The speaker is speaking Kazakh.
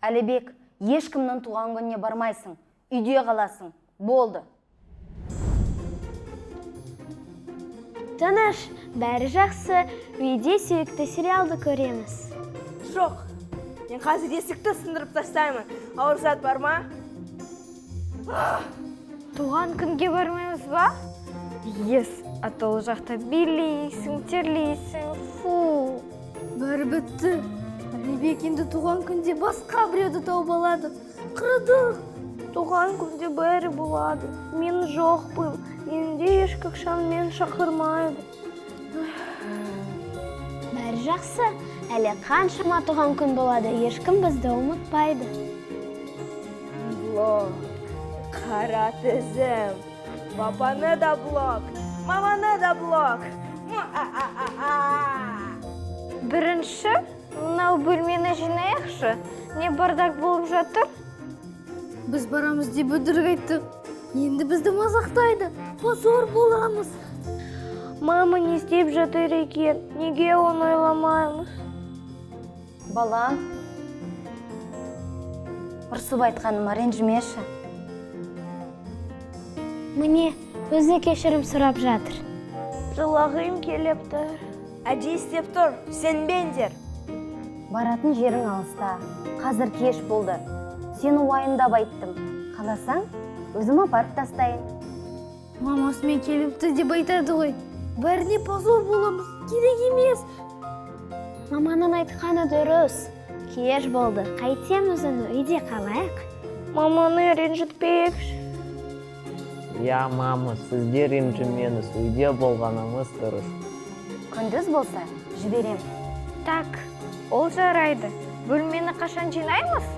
Әлібек, ешкімнің туған күніне бармайсың, үйде қаласың. Болды. Тыныш, бәрі жақсы, үйде сүйікті сериалды көреміз. Жоқ, мен қазір есікті сындырып тастаймын. Ауырсат бар ма? Туған күнге бармаймыз ба? Ес, ата ол жақта билейсің, терлейсің, фу. Бәрі бітті. Әлібек енді туған күнде басқа біреуді тауып алады. Қырдық. Туған күнде бәрі болады. Мен жоқпын. Менде ешқашан мен шақырмайды. Бәрі жақсы. Әлі қаншама туған күн болады, ешкім бізді ұмытпайды. Блок, қара тізім. Папаны да блок, маманы да блок. Бірінші, мынау бөлмені жинайықшы. Не бардак болып жатыр? Біз барамыз деп өтірік айттық. Енді бізді мазақтайды. Позор боламыз. Мама не істеп жатыр екен? Неге оны ойламаймыз? Балам, ұрсып айтқаныма ренжімеші. Міне, өзі кешірім сұрап жатыр. Жылағым келіп тұр. Әже істеп тұр, сенбеңдер. Баратын жерің алыста. Қазір кеш болды. Сені уайымдап айттым. Қаласаң, өзім апарып тастайын. Мамасымен келіпті деп айтады ғой. Бәріне позор боламыз. Керек емес. Маманың айтқаны дұрыс. Кеш болды. Қайтеміз оны үйде қалайық. Маманы ренжітпейікші. Я, мама, сіздер ренжімеңіз, үйде болғанымыз дұрыс. Күндіз болса, жіберем. Так, ол жарайды. Бөлмені қашан жинаймыз?